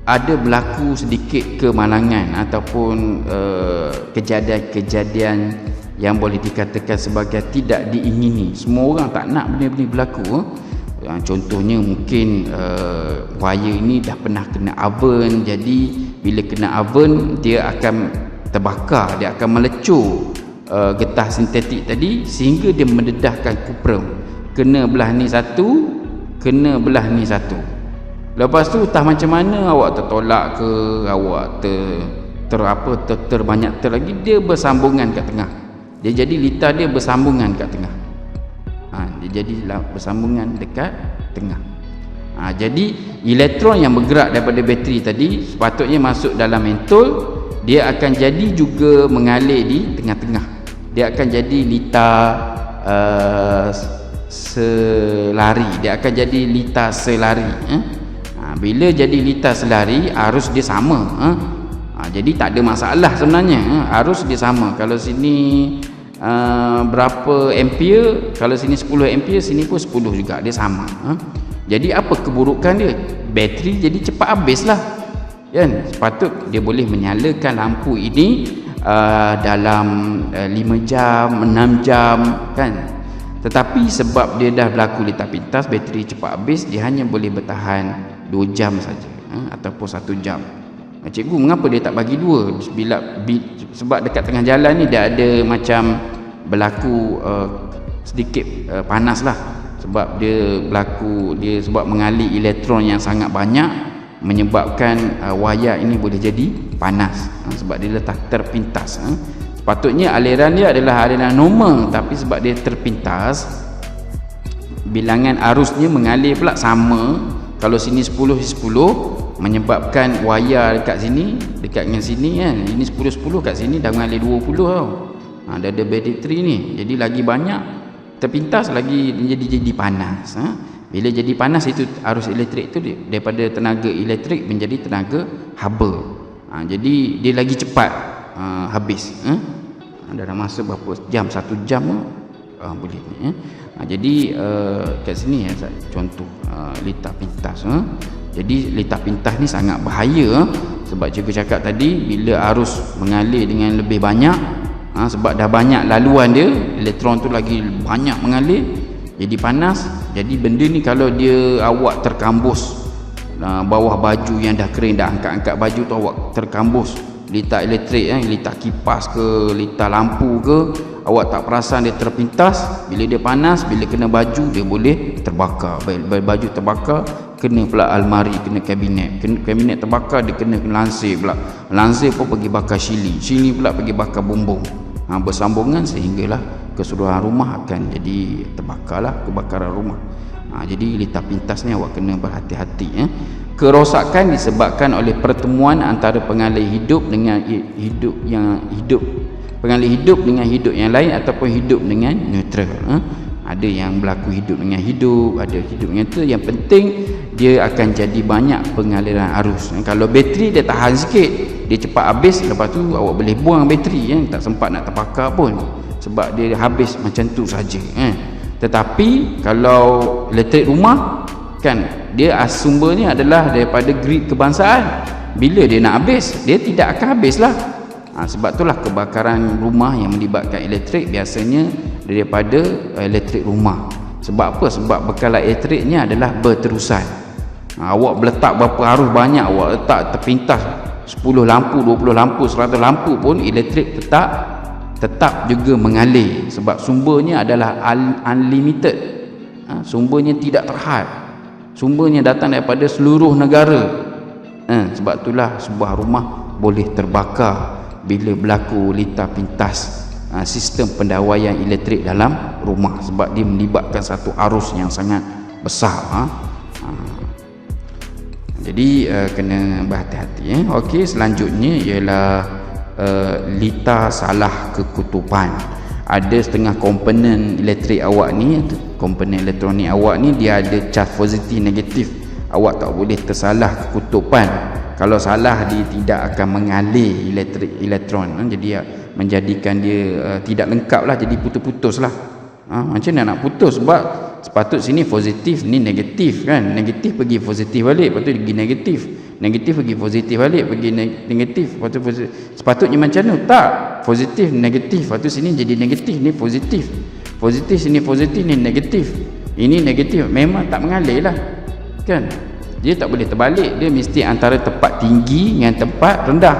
ada berlaku sedikit kemalangan ataupun kejadian-kejadian yang boleh dikatakan sebagai tidak diingini. Semua orang tak nak benda-benda berlaku. Contohnya mungkin wire ini dah pernah kena oven, jadi bila kena oven dia akan terbakar, dia akan melecur getah sintetik tadi sehingga dia mendedahkan kuprum. Kena belah ni satu, kena belah ni satu. Lepas tu entah macam mana awak tertolak ke, awak terbanyak lagi, dia bersambungan kat tengah. Dia jadi litar dia bersambungan kat tengah. Dia jadi bersambungan dekat tengah. Jadi elektron yang bergerak daripada bateri tadi sepatutnya masuk dalam mentol, dia akan jadi juga mengalir di tengah-tengah. Dia akan jadi litar selari. Dia akan jadi litar selari. Bila jadi litar selari, arus dia sama. Jadi tak ada masalah sebenarnya. Arus dia sama. Kalau sini berapa ampere, kalau sini 10 ampere, sini pun 10 juga, dia sama. Jadi apa keburukan dia? Bateri jadi cepat habis lah kan. Sepatut dia boleh menyalakan lampu ini dalam 5 jam, 6 jam kan. Tetapi sebab dia dah berlaku litar pintas, bateri cepat habis, dia hanya boleh bertahan 2 jam saja, ataupun 1 jam. Cikgu, mengapa dia tak bagi 2? Sebab dekat tengah jalan ni dia ada macam berlaku sedikit panas lah. Sebab dia sebab mengalir elektron yang sangat banyak, menyebabkan wayar ini boleh jadi panas, sebab dia letak terpintas. Sepatutnya aliran dia adalah aliran normal, tapi sebab dia terpintas, bilangan arusnya mengalir pula sama. Kalau sini 10, menyebabkan wayar dekat dengan sini kan, ini 10 kat sini dah mengalir 20 tau. Dah ada bateri ni, jadi lagi banyak terpintas, lagi jadi panas. Bila jadi panas, itu arus elektrik tu daripada tenaga elektrik menjadi tenaga haba. Jadi dia lagi cepat habis. Dalam masa berapa jam, 1 jam boleh ni. Jadi kat sini contoh litar pintas. Jadi litar pintas ni sangat bahaya, sebab cikgu cakap tadi, bila arus mengalir dengan lebih banyak, sebab dah banyak laluan dia, elektron tu lagi banyak mengalir, jadi panas. Jadi benda ni kalau dia awak terkambus bawah baju yang dah kering, dah angkat-angkat baju tu awak terkambus litar elektrik, litar kipas ke, litar lampu ke, awak tak perasan dia terpintas. Bila dia panas, bila kena baju, dia boleh terbakar. Baju terbakar, kena pula almari, kena kabinet terbakar, dia kena lansir pula, lansir pun pergi bakar sili pula pergi bakar bumbung. Bersambungan sehinggalah keseluruhan rumah akan jadi terbakarlah, kebakaran rumah. Jadi litar pintas ni awak kena berhati-hati. Kerosakan disebabkan oleh pertemuan antara pengalih hidup dengan hidup yang lain, ataupun hidup dengan neutral. Ada yang berlaku hidup dengan hidup, ada hidup dengan neutral. Yang penting dia akan jadi banyak pengaliran arus. Kalau bateri dia tahan sikit, dia cepat habis, lepas tu awak boleh buang bateri, tak sempat nak terbakar pun, sebab dia habis macam tu saja. Tetapi kalau elektrik rumah kan, dia sumbernya adalah daripada grid kebangsaan. Bila dia nak habis, dia tidak akan habislah. Sebab itulah kebakaran rumah yang melibatkan elektrik biasanya daripada elektrik rumah. Sebab apa? Sebab bekalan elektriknya adalah berterusan. Awak letak berapa arus banyak, awak letak terpintas 10 lampu, 20 lampu, 100 lampu pun, elektrik tetap juga mengalir, sebab sumbernya adalah unlimited. Sumbernya tidak terhad, sumbernya datang daripada seluruh negara. Sebab itulah sebuah rumah boleh terbakar bila berlaku litar pintas sistem pendawaian elektrik dalam rumah, sebab dia melibatkan satu arus yang sangat besar. Jadi kena berhati-hati. Okey, selanjutnya ialah litar salah kekutupan. Ada setengah komponen elektrik awak ni, komponen elektronik awak ni, dia ada charge positif negatif. Awak tak boleh tersalah kekutupan. Kalau salah, dia tidak akan mengalir elektron. Jadi menjadikan dia tidak lengkap lah, jadi putus-putus lah. Macam mana nak putus? Sebab sepatut sini positif, ni negatif kan. Negatif pergi positif balik, lepas tu pergi negatif. Negatif pergi positif balik, pergi negatif, lepas tu positif. Sepatutnya macam mana? Tak, positif negatif, lepas tu sini jadi negatif, ni positif. Positif sini positif, ni negatif. Ini negatif, memang tak mengalir lah kan. Dia tak boleh terbalik, dia mesti antara tempat tinggi dengan tempat rendah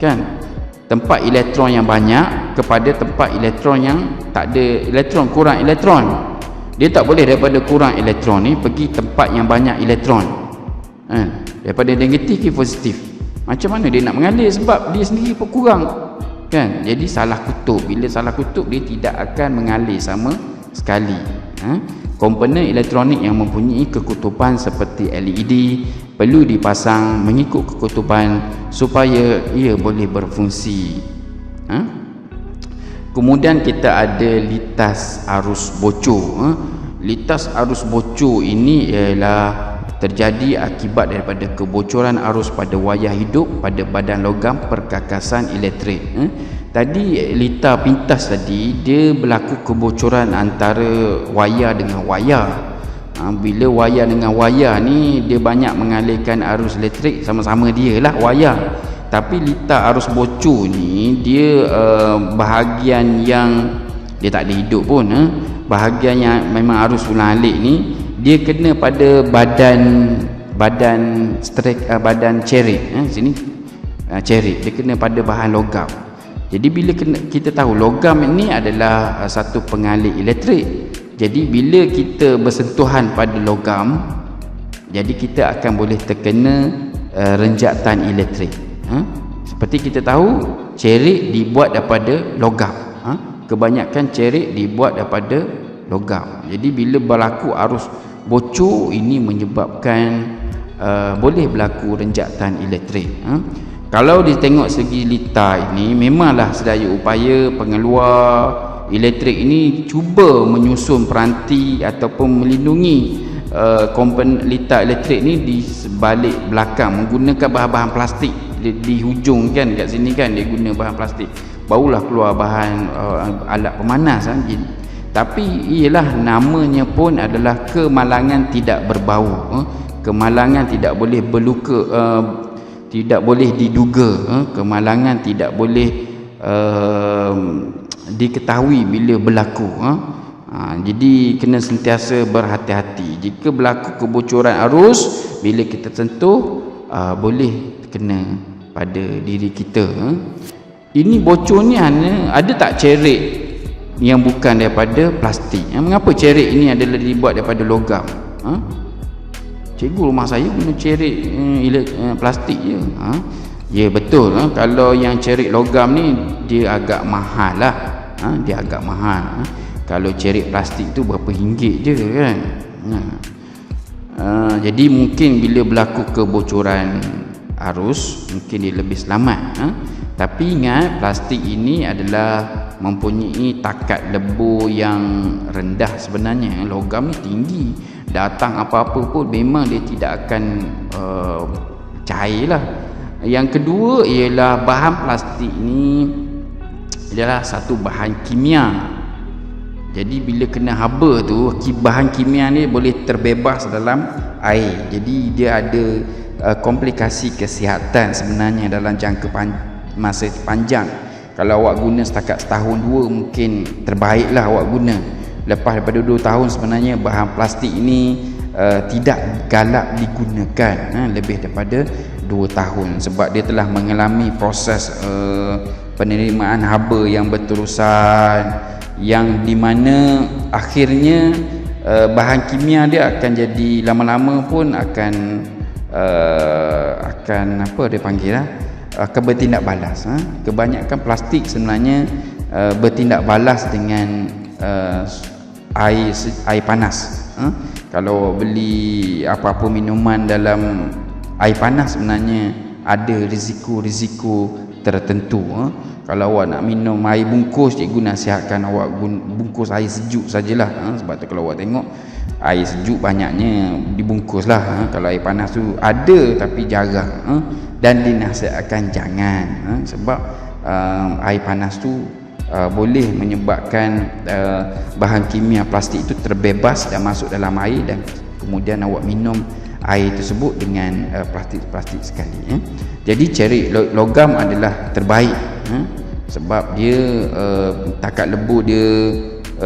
kan. Tempat elektron yang banyak kepada tempat elektron yang tak ada elektron, kurang elektron. Dia tak boleh daripada kurang elektron ni pergi tempat yang banyak elektron. Daripada negatif ke positif, macam mana dia nak mengalir, sebab dia sendiri pun kurang kan. Jadi salah kutub. Bila salah kutub, dia tidak akan mengalir sama sekali. Komponen elektronik yang mempunyai kekutupan seperti LED perlu dipasang mengikut kekutupan supaya ia boleh berfungsi. Kemudian kita ada litas arus bocor. Litas arus bocor ini ialah terjadi akibat daripada kebocoran arus pada wayar hidup pada badan logam perkakasan elektrik. Tadi lita pintas tadi dia berlaku kebocoran antara wayar dengan wayar. Bila wayar dengan wayar ni dia banyak mengalirkan arus elektrik, sama-sama dia lah wayar. Tapi lita arus bocor ni dia bahagian yang dia tak ada hidup pun, bahagian yang memang arus ulang alik ni dia kena pada badan cerik, sini cerik, dia kena pada bahan logam. Jadi bila kita tahu logam ini adalah satu pengalir elektrik, jadi bila kita bersentuhan pada logam, jadi kita akan boleh terkena renjatan elektrik. Seperti kita tahu cerik dibuat daripada logam, kebanyakan cerik dibuat daripada logam. Jadi bila berlaku arus bocor ini menyebabkan boleh berlaku renjatan elektrik. Kalau ditengok segi lita ini, memanglah sedaya upaya pengeluar elektrik ini cuba menyusun peranti ataupun melindungi komponen lita elektrik ni di sebalik belakang menggunakan bahan-bahan plastik. Di hujung kan, kat sini kan dia guna bahan plastik, barulah keluar bahan alat pemanas. Tapi ialah namanya pun adalah kemalangan tidak berbau. Kemalangan tidak boleh berluka, tidak boleh diduga. Kemalangan tidak boleh diketahui bila berlaku. Jadi kena sentiasa berhati-hati. Jika berlaku kebocoran arus, bila kita sentuh boleh kena pada diri kita. Ini bocor ni ada tak cerik yang bukan daripada plastik? Mengapa cerik ini adalah dibuat daripada logam? Cikgu rumah saya guna cerik plastik je. Ya betul. Kalau yang cerik logam ni dia agak mahal lah. Dia agak mahal. Kalau cerik plastik tu berapa ringgit je kan. Jadi mungkin bila berlaku kebocoran arus, mungkin dia lebih selamat. Tapi ingat, plastik ini adalah mempunyai takat lebur yang rendah sebenarnya. Logam ni tinggi, datang apa-apa pun memang dia tidak akan cair lah. Yang kedua ialah bahan plastik ni adalah satu bahan kimia. Jadi bila kena haba tu, bahan kimia ni boleh terbebas dalam air. Jadi dia ada komplikasi kesihatan sebenarnya dalam jangka masa panjang. Kalau awak guna setakat setahun dua, mungkin terbaiklah awak guna. Lepas daripada 2 tahun sebenarnya bahan plastik ini tidak galak digunakan, lebih daripada 2 tahun, sebab dia telah mengalami proses penerimaan haba yang berterusan, yang di mana akhirnya bahan kimia dia akan jadi lama-lama pun akan apa dia panggil akan bertindak balas. Kebanyakan plastik sebenarnya bertindak balas dengan air panas. Kalau beli apa-apa minuman dalam air panas sebenarnya ada risiko-risiko tertentu. Kalau awak nak minum air bungkus, cikgu nasihatkan awak bungkus air sejuk sajalah. Sebab tu kalau awak tengok air sejuk banyaknya dibungkus lah. Kalau air panas tu ada tapi jarang. Dan dinasihatkan jangan, sebab air panas tu boleh menyebabkan bahan kimia plastik itu terbebas dan masuk dalam air, dan kemudian awak minum air tersebut dengan plastik sekali. Jadi cerik logam adalah terbaik, sebab dia takat lebur dia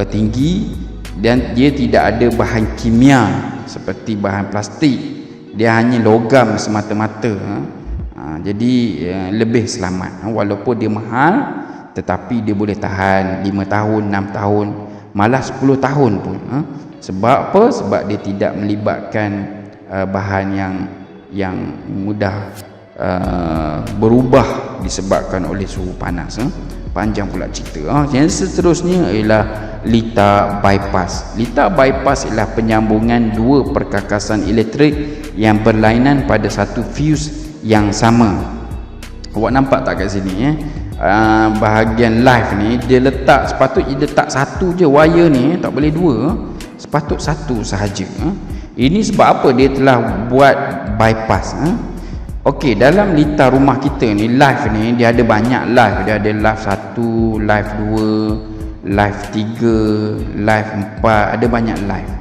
tinggi dan dia tidak ada bahan kimia seperti bahan plastik. Dia hanya logam semata-mata. Jadi lebih selamat. Walaupun dia mahal, tetapi dia boleh tahan 5 tahun, 6 tahun, malah 10 tahun pun. Sebab apa? Sebab dia tidak melibatkan bahan yang mudah berubah disebabkan oleh suhu panas. Panjang pula cerita. Yang seterusnya ialah lita bypass. Lita bypass ialah penyambungan dua perkakasan elektrik yang berlainan pada satu fuse yang sama. Awak nampak tak kat sini bahagian live ni dia letak, sepatutnya letak satu je wire ni, tak boleh dua, sepatut satu sahaja. Ini sebab apa dia telah buat bypass. Okey, dalam litar rumah kita ni, live ni dia ada banyak live. Dia ada live 1, live 2, live 3, live 4, ada banyak live.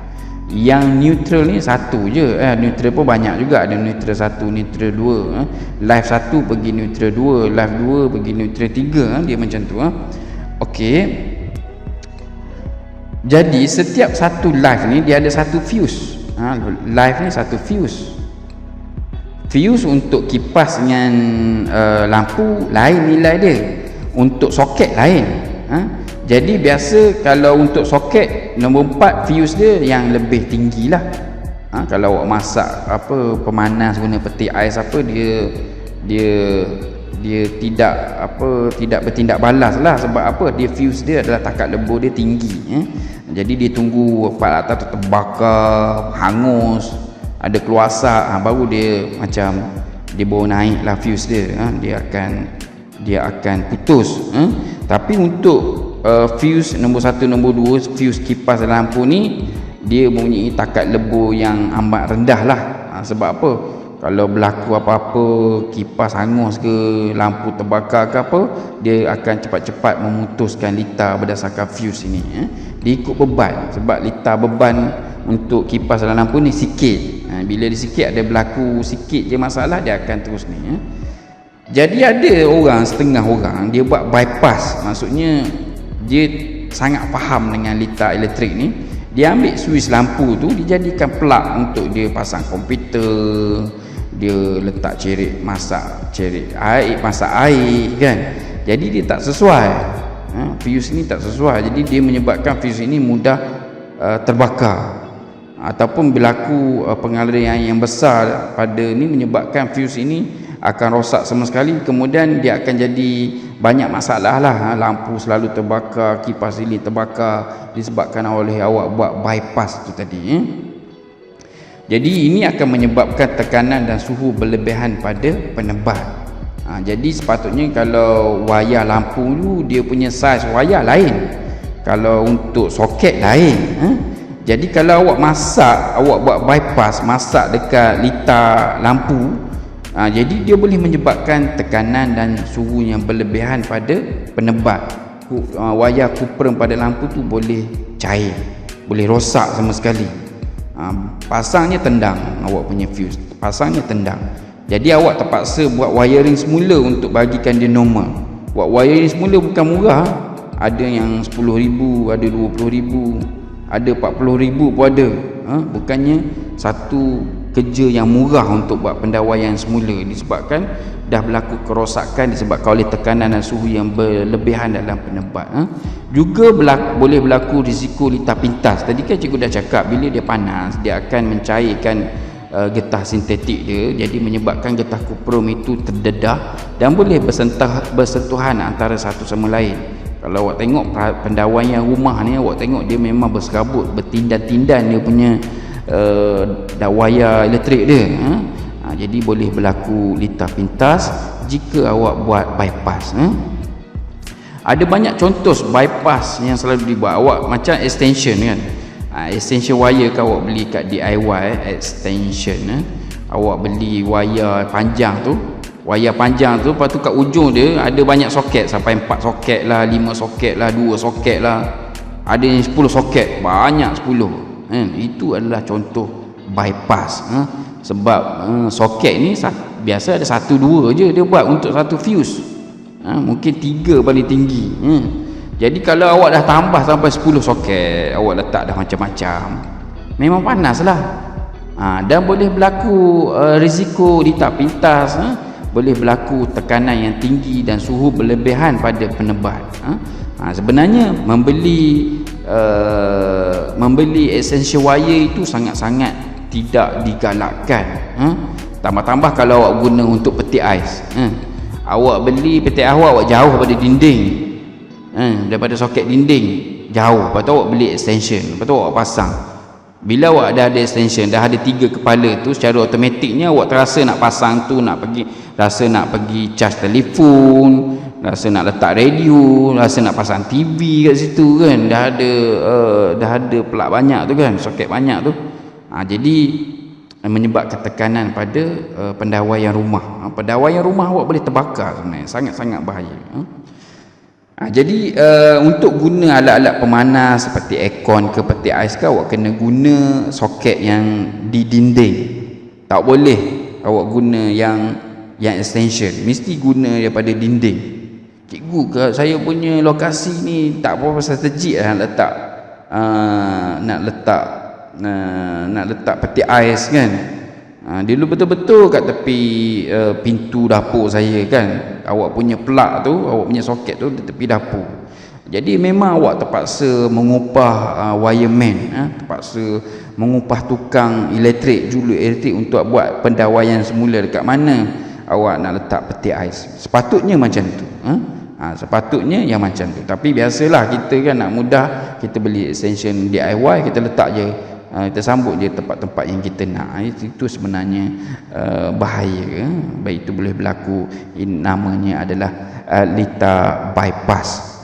Yang neutral ni satu je. Neutral pun banyak juga, ada neutral 1, neutral 2. Live 1 pergi neutral 2, live 2 pergi neutral 3, dia macam tu. Okey. Jadi setiap satu live ni dia ada satu fuse. Live ni satu fuse. Fuse untuk kipas dengan lampu lain nilai dia, untuk soket lain. Jadi biasa kalau untuk soket nombor 4 fuse dia yang lebih tinggi lah. Kalau awak masak apa pemanas guna peti ais apa, dia tidak bertindak balas lah. Sebab apa? Dia fuse dia adalah takat lebur dia tinggi. Jadi dia tunggu part atas tu terbakar, hangus, ada keluar asap, baru dia macam dia baru naik lah fuse dia. Dia akan putus. Tapi untuk fuse nombor 1, nombor 2, fuse kipas lampu ni, dia mempunyai takat lebur yang amat rendah lah. Sebab apa? Kalau berlaku apa-apa, kipas hangus ke, lampu terbakar ke apa, dia akan cepat-cepat memutuskan litar berdasarkan fuse ini. Dia ikut beban. Sebab litar beban untuk kipas dalam lampu ni sikit. Bila dia sikit, ada berlaku sikit je masalah, dia akan terus ni. Jadi ada orang, setengah orang, dia buat bypass. Maksudnya dia sangat faham dengan litar elektrik ni. Dia ambil suis lampu tu, dia jadikan plug untuk dia pasang komputer, dia letak cerik masak, cerik air, masak air kan. Jadi dia tak sesuai. Fuse ni tak sesuai. Jadi dia menyebabkan fuse ini mudah terbakar. Ataupun berlaku pengaliran yang besar pada ni, menyebabkan fuse ini akan rosak sama sekali. Kemudian dia akan jadi banyak masalah lah. Lampu selalu terbakar, kipas ini terbakar, disebabkan oleh awak buat bypass tu tadi. Jadi ini akan menyebabkan tekanan dan suhu berlebihan pada penebat. Jadi sepatutnya kalau wayar lampu tu, dia punya saiz wayar lain. Kalau untuk soket lain. Jadi kalau awak masak, awak buat bypass, masak dekat litar lampu, jadi dia boleh menyebabkan tekanan dan suhu yang berlebihan pada penebat. Wayar kuprum pada lampu tu boleh cair, boleh rosak sama sekali. Pasangnya tendang awak punya fuse, pasangnya tendang. Jadi awak terpaksa buat wiring semula untuk bagikan dia normal. Buat wiring semula bukan murah. Ada yang 10,000, ada 20,000, ada 40,000 pun ada. Bukannya satu kerja yang murah untuk buat pendawaian semula, disebabkan dah berlaku kerosakan disebabkan oleh tekanan dan suhu yang berlebihan dalam penebat. Juga boleh berlaku risiko litar pintas. Tadi kan cikgu dah cakap, bila dia panas dia akan mencairkan getah sintetik dia, jadi menyebabkan getah kuprum itu terdedah dan boleh bersentuhan antara satu sama lain. Kalau awak tengok pendawaian rumah ni, awak tengok dia memang berserabut, bertindan-tindan dia punya wayar elektrik dia. Jadi boleh berlaku litar pintas jika awak buat bypass. Ada banyak contoh bypass yang selalu dibuat. Awak macam extension kan, extension wire kan awak beli kat DIY extension. Awak beli wayar panjang tu, lepas tu kat ujung dia ada banyak soket, sampai 4 soket lah, 5 soket lah, 2 soket lah, ada yang 10 soket, banyak 10. Itu adalah contoh bypass. Sebab soket ni biasa ada 1-2 je dia buat untuk satu fuse. Mungkin 3 paling tinggi. Jadi kalau awak dah tambah sampai 10 soket, awak letak dah macam-macam, memang panas lah. Dan boleh berlaku risiko litar pintas, boleh berlaku tekanan yang tinggi dan suhu berlebihan pada penebat. Sebenarnya membeli essential wire itu sangat-sangat tidak digalakkan. Tambah-tambah kalau awak guna untuk peti ais, awak beli peti ais awak jauh daripada dinding, daripada soket dinding jauh, lepas tu awak beli extension, lepas tu awak pasang. Bila awak dah ada extension, dah ada 3 kepala tu, secara automatiknya awak terasa nak pasang tu, rasa nak pergi charge telefon, rasa nak letak radio, rasa nak pasang TV kat situ kan, dah ada plug banyak tu kan, soket banyak tu. Jadi menyebabkan tekanan pada pendawaian rumah. Pendawaian rumah awak boleh terbakar sebenarnya, sangat-sangat bahaya. Jadi untuk guna alat-alat pemanas seperti aircon ke peti ais ke, awak kena guna soket yang di dinding. Tak boleh awak guna yang extension, mesti guna daripada dinding. Cikgu, saya punya lokasi ni tak berapa strategik nak letak peti ais kan. Dia betul-betul kat tepi pintu dapur saya kan. Awak punya plug tu, awak punya soket tu di tepi dapur. Jadi memang awak terpaksa mengupah wireman, terpaksa mengupah tukang elektrik, julu elektrik untuk buat pendawaian semula dekat mana awak nak letak peti ais. Sepatutnya macam tu. Sepatutnya yang macam tu. Tapi biasalah kita kan nak mudah, kita beli extension DIY, kita letak je, kita sambut je tempat-tempat yang kita nak. Itu sebenarnya bahaya. Baik, itu boleh berlaku. Namanya adalah litar bypass.